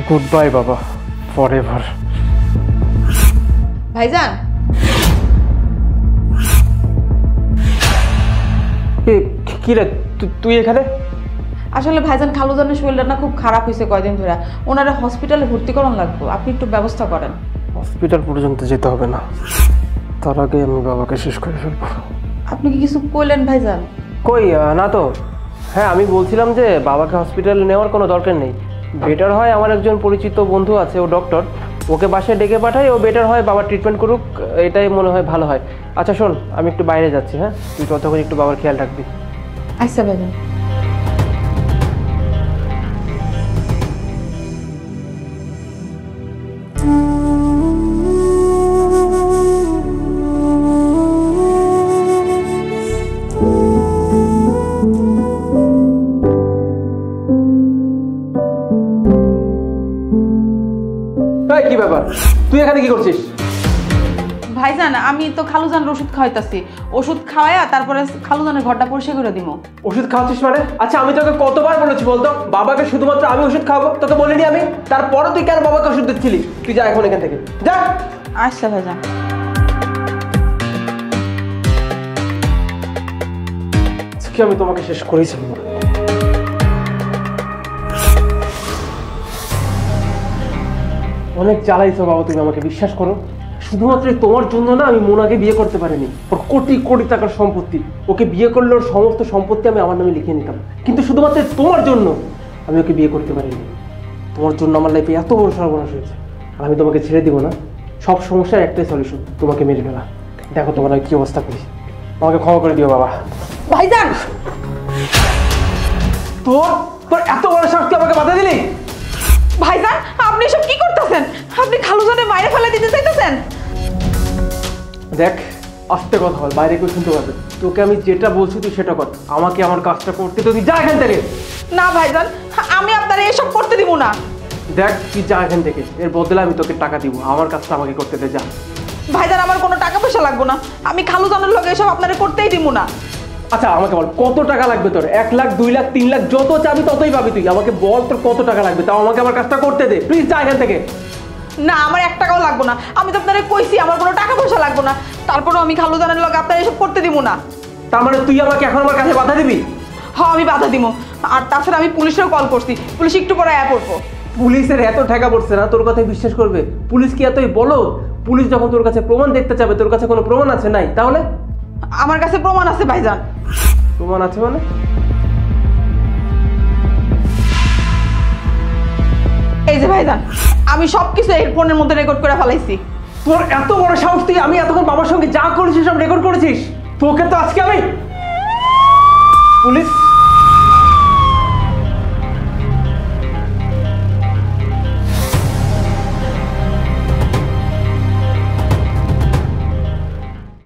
Good bye বাবা, forever. ভাইজান, কি রে তুই এখানে? আসলে ভাইজান খালুজানের শরীরটা না খুব খারাপ হয়েছে কয়দিন ধরে, ওনারা হসপিটালে ভর্তি করানো লাগবে, আপনি একটু ব্যবস্থা করেন। হসপিটাল পর্যন্ত যেতে হবে না, তার আগে আমি বাবাকে শেষ করে ফেলবো। আপনি কি কিছু কইলেন ভাইজান? কই না তো। হ্যাঁ, আমি বলছিলাম যে বাবাকে হসপিটালে নেওয়ার কোনো দরকার নেই। বেটার হয়, আমার একজন পরিচিত বন্ধু আছে, ও ডক্টর, ওকে বাসায় ডেকে পাঠাই, ও বেটার হয়, বাবার ট্রিটমেন্ট করুক, এটাই মনে হয় ভালো হয়। আচ্ছা শোন, আমি একটু বাইরে যাচ্ছি, হ্যাঁ, তুই ততক্ষণ একটু বাবার খেয়াল রাখবি। আচ্ছা ভাইজান। কি ব্যাপার, তুই এখানে কি করছিস? ভাইজান, আমি তো খালুজানের ওষুধ খাওয়াইতাছি, ওষুধ খাওয়াইয়া তারপরে খালুজানের ঘরটা পরিষ্কার করে দিব। ওষুধ খাওয়াচ্ছিস মানে? আচ্ছা আমি তোকে কতবার বলেছি বলতো, বাবাকে শুধুমাত্র আমি ওষুধ খাওয়াবো, তোকে বলিনি আমি? তারপরে তুই কেন বাবাকে ওষুধ দিচ্ছিলি? তুই যা এখন এখান থেকে, যা। আচ্ছা ভাইজান। আজকে আমি তোমাকে শেষ করেছি। অনেক জ্বালাইছো বাবা তুমি আমাকে, বিশ্বাস করো। শুধুমাত্র তোমার জন্য না আমি মোনাকে বিয়ে করতে পারিনি। ওর কোটি কোটি টাকার সম্পত্তি, ওকে বিয়ে করলে ওর সমস্ত সম্পত্তি আমি আমার নামে লিখিয়ে নিতাম, কিন্তু শুধুমাত্র তোমার জন্য আমি ওকে বিয়ে করতে পারিনি। তোমার জন্য আমার লাইফে এত বড় সর্বনাশ হয়েছে, আর আমি তোমাকে ছেড়ে দিব না। সব সমস্যার একটাই সলিউশন, তোমাকে মেরে ফেলা। দেখো তোমার কি অবস্থা করি, আমাকে ক্ষমা করে দিও বাবা। ভাইজান, তোর তোর এত বড় সাহস, তুই আমাকে বাধা দিলি? ভাইজান আপনি এসব কি করতেছেন? আপনি খালুজানের বাইরে ফেলে দিতে চাইতেছেন? দেখ, আস্তে কথা বল, বাইরে কেউ শুনতে পারবে। তোকে আমি যেটা বলছি তুই সেটা কর, আমাকে আমার কাজটা করতে তো তুই যা এখান থেকে। না ভাইজান, আমি আপনার এসব করতে দিব না। দেখ তুই যা এখান থেকে, এর বদলে আমি তোকে টাকা দিব, আমার কাজটা আমাকে করতে দে, যা। ভাইজান, আমার কোনো টাকা পয়সা লাগবে না, আমি খালুজানের লগে এসব আপনারে করতেই দিব না। আচ্ছা আমাকে বল, কত টাকা লাগবে তোর? 1 লাখ, 2 লাখ, 3 লাখ, যত চাবি ততই পাবি তুই। আমাকে বল তোর কত টাকা লাগবে, তাও আমাকে আমার কাজটা করতে দে, প্লিজ যা এখান থেকে। না, আমার 1 টাকাও লাগবে না, আমি তো আপনারে কইছি আমার কোনো টাকা পয়সা লাগবে না, তারপরেও আমি খালুজানের লগে আপনার এসব করতে দিব না। তার মানে তুই আমাকে এখন আমার কাছে বাধা দিবি? হ্যাঁ, আমি বাধা দিব। আর তাছাড়া আমি পুলিশেও কল করছি, পুলিশ একটু পরে আয়া পড়বো। পুলিশের এত ঠেকা পড়ছে না, তোর কথায় বিশ্বাস করবে? পুলিশ কি এতই বলো? পুলিশ যখন তোর কাছে প্রমাণ দেখতে চাবে, তোর কাছে কোনো প্রমাণ আছে? নাই, তাহলে? আমার কাছে প্রমাণ আছে ভাইজান। প্রমাণ আছে মানে? এই যে ভাইজান, আমি সবকিছু এই ফোনের মধ্যে রেকর্ড করে ফেলাইছি। তোর এত বড় সাহস, তুই আমি এতক্ষণ বাবার সঙ্গে যা করেছিস সব রেকর্ড করেছিস? তোকে তো আজকে আমি পুলিশ